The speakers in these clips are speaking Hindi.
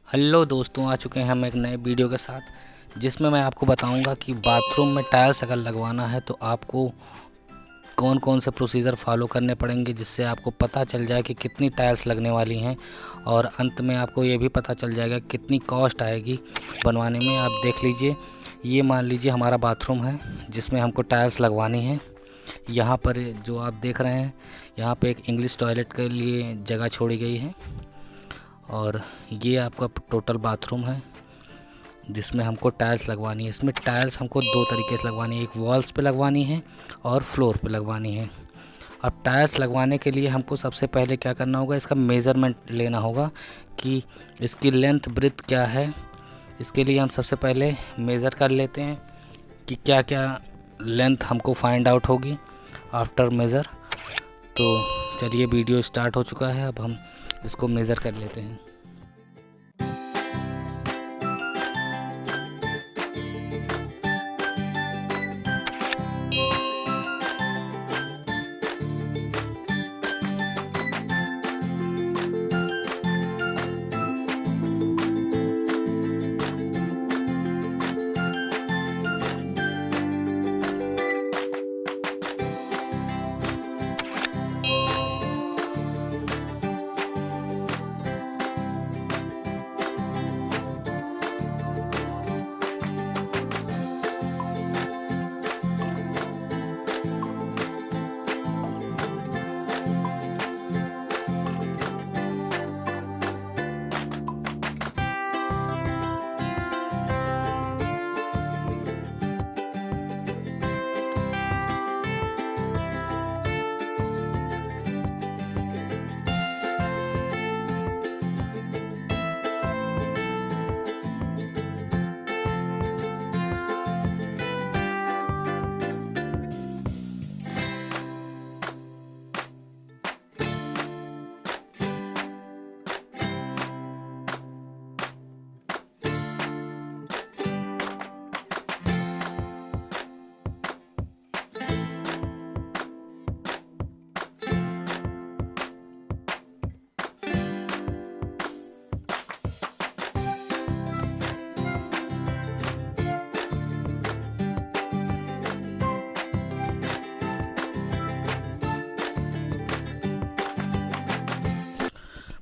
हेलो दोस्तों, आ चुके हैं हम एक नए वीडियो के साथ जिसमें मैं आपको बताऊंगा कि बाथरूम में टाइल्स अगर लगवाना है तो आपको कौन कौन से प्रोसीजर फॉलो करने पड़ेंगे, जिससे आपको पता चल जाए कि कितनी टाइल्स लगने वाली हैं और अंत में आपको ये भी पता चल जाएगा कितनी कॉस्ट आएगी बनवाने में। आप देख लीजिए, ये मान लीजिए हमारा बाथरूम है जिसमें हमको टाइल्स लगवानी है। यहाँ पर जो आप देख रहे हैं, यहाँ पे एक इंग्लिश टॉयलेट के लिए जगह छोड़ी गई है और ये आपका टोटल बाथरूम है जिसमें हमको टाइल्स लगवानी है। इसमें टाइल्स हमको दो तरीके से लगवानी है, एक वॉल्स पे लगवानी है और फ्लोर पे लगवानी है। अब टाइल्स लगवाने के लिए हमको सबसे पहले क्या करना होगा, इसका मेज़रमेंट लेना होगा कि इसकी लेंथ ब्रेड्थ क्या है। इसके लिए हम सबसे पहले मेज़र कर लेते हैं कि क्या क्या लेंथ हमको फाइंड आउट होगी आफ्टर मेज़र। तो चलिए, वीडियो स्टार्ट हो चुका है, अब हम इसको मेज़र कर लेते हैं।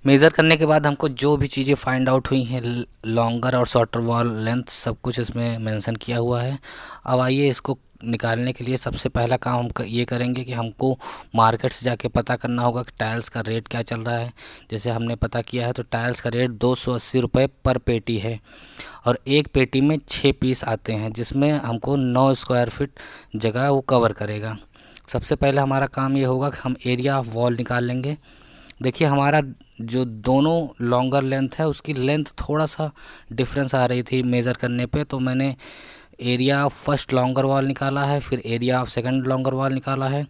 मेज़र करने के बाद हमको जो भी चीज़ें फाइंड आउट हुई हैं, लॉन्गर और शॉर्टर वॉल लेंथ, सब कुछ इसमें मेंशन किया हुआ है। अब आइए, इसको निकालने के लिए सबसे पहला काम हम ये करेंगे कि हमको मार्केट से जाके पता करना होगा कि टाइल्स का रेट क्या चल रहा है। जैसे हमने पता किया है तो टाइल्स का रेट 280 रुपये पर पेटी है और एक पेटी में 6 पीस आते हैं, जिसमें हमको 9 स्क्वायर फीट जगह वो कवर करेगा। सबसे पहले हमारा काम ये होगा कि हम एरिया ऑफ वॉल निकाल लेंगे। देखिए, हमारा जो दोनों लॉन्गर लेंथ है उसकी लेंथ थोड़ा सा डिफरेंस आ रही थी मेज़र करने पे, तो मैंने area of first longer wall निकाला है, फिर area of second longer wall निकाला है,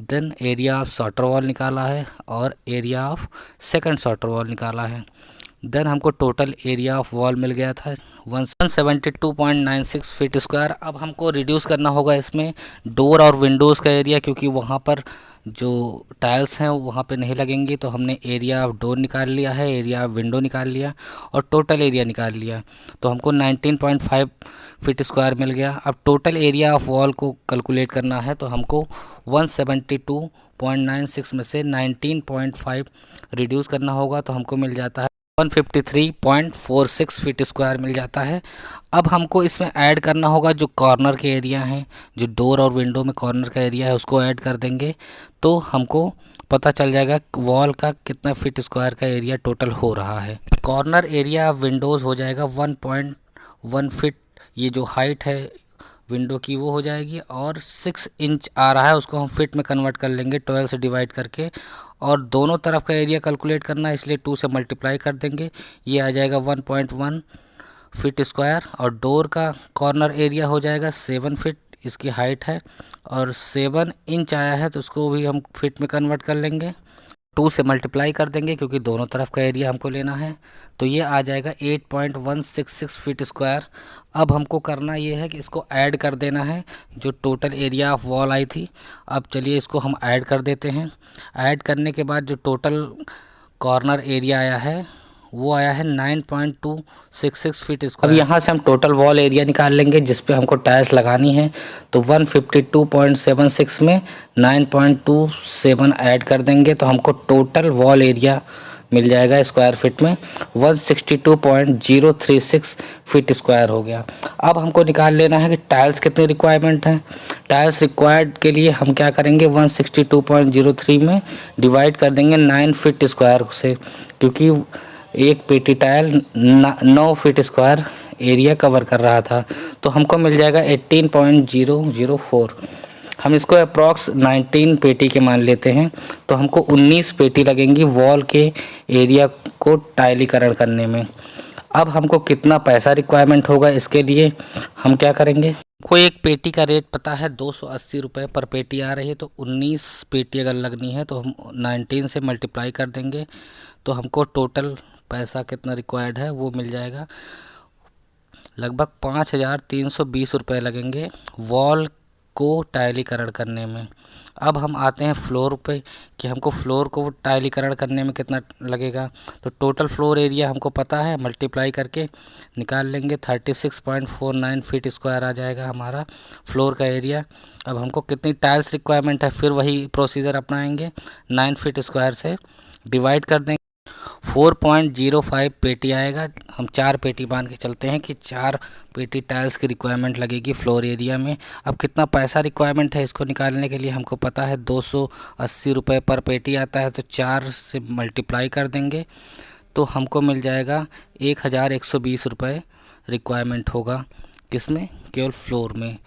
then area of shorter wall निकाला है और area of second shorter wall निकाला है। देन हमको टोटल एरिया ऑफ वॉल मिल गया था 172.96 फीट स्क्वायर। अब हमको रिड्यूस करना होगा इसमें डोर और विंडोज़ का एरिया, क्योंकि वहाँ पर जो टाइल्स हैं वहाँ पे नहीं लगेंगी। तो हमने एरिया ऑफ डोर निकाल लिया है, एरिया ऑफ विंडो निकाल लिया और टोटल एरिया निकाल लिया, तो हमको 19.5 फीट स्क्वायर मिल गया। अब टोटल एरिया ऑफ वॉल को कैलकुलेट करना है तो हमको 172.96 में से 19.5 रिड्यूस करना होगा, तो हमको मिल जाता है 153.46 फीट स्क्वायर मिल जाता है। अब हमको इसमें ऐड करना होगा जो कॉर्नर के एरिया हैं, जो डोर और विंडो में कॉर्नर का एरिया है उसको ऐड कर देंगे, तो हमको पता चल जाएगा वॉल का कितना फीट स्क्वायर का एरिया टोटल हो रहा है। कॉर्नर एरिया विंडोज़ हो जाएगा 1.1 फीट, ये जो हाइट है विंडो की वो हो जाएगी, और 6 इंच आ रहा है उसको हम फिट में कन्वर्ट कर लेंगे 12 से डिवाइड करके, और दोनों तरफ का एरिया कैलकुलेट करना है इसलिए 2 से मल्टीप्लाई कर देंगे, ये आ जाएगा 1.1 फीट स्क्वायर। और डोर का कॉर्नर एरिया हो जाएगा 7 फीट, इसकी हाइट है, और 7 इंच आया है तो उसको भी हम फिट में कन्वर्ट कर लेंगे, 2 से मल्टीप्लाई कर देंगे क्योंकि दोनों तरफ का एरिया हमको लेना है, तो ये आ जाएगा 8.166 फीट स्क्वायर। अब हमको करना ये है कि इसको ऐड कर देना है जो total area of wall I थी। अब चलिए इसको हम ऐड कर देते हैं। ऐड करने के बाद जो टोटल कॉर्नर एरिया आया है वो आया है 9.266 फीट स्क्वायर। अब यहाँ से हम टोटल वॉल एरिया निकाल लेंगे जिस पे हमको टाइल्स लगानी है। तो 152.76 में 9.27 ऐड कर देंगे तो हमको टोटल वॉल एरिया मिल जाएगा स्क्वायर फीट में 162.036 फीट स्क्वायर हो गया। अब हमको निकाल लेना है कि टाइल्स कितनी रिक्वायरमेंट है। टाइल्स रिक्वायर्ड के लिए हम क्या करेंगे, 162.03 में डिवाइड कर देंगे 9 फीट स्क्वायर से, क्योंकि एक पेटी tile 9 feet square area cover कर रहा था। तो हमको मिल जाएगा 18.004। हम इसको अप्रॉक्स 19 पेटी के मान लेते हैं। तो हमको 19 पेटी लगेंगी वॉल के एरिया को टाइलीकरण करने में। अब हमको कितना पैसा रिक्वायरमेंट होगा, इसके लिए हम क्या करेंगे, कोई एक पेटी का रेट पता है 280 रुपये पर पेटी आ रही है। तो 19 पेटी अगर लगनी है तो हम 19 से मल्टीप्लाई कर देंगे तो हमको टोटल पैसा कितना रिक्वायर्ड है वो मिल जाएगा। लगभग 5,320 रुपये लगेंगे वॉल को टाइलीकरण करने में। अब हम आते हैं फ्लोर पे कि हमको फ्लोर को टाइलीकरण करने में कितना लगेगा। तो टोटल फ्लोर एरिया हमको पता है, मल्टीप्लाई करके निकाल लेंगे 36.49 फीट स्क्वायर आ जाएगा हमारा फ्लोर का एरिया। अब हमको कितनी टाइल्स रिक्वायरमेंट है, फिर वही प्रोसीजर अपनाएंगे, 9 फीट स्क्वायर से डिवाइड कर देंगे 4.05 पेटी आएगा। हम 4 पेटी मान के चलते हैं कि 4 पेटी टाइल्स की रिक्वायरमेंट लगेगी फ्लोर एरिया में। अब कितना पैसा रिक्वायरमेंट है इसको निकालने के लिए हमको पता है 280 रुपये पर पेटी आता है। तो 4 से मल्टीप्लाई कर देंगे तो हमको मिल जाएगा 1,120 रुपये रिक्वायरमेंट होगा, किसमें, केवल फ्लोर में।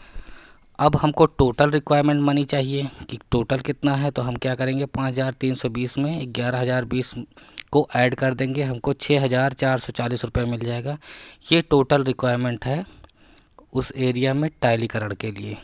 अब हमको टोटल रिक्वायरमेंट मनी चाहिए कि टोटल कितना है। तो हम क्या करेंगे, 5,320 में 11,020 को ऐड कर देंगे, हमको 6,440 रुपये मिल जाएगा। ये टोटल रिक्वायरमेंट है उस एरिया में टाइलीकरण के लिए।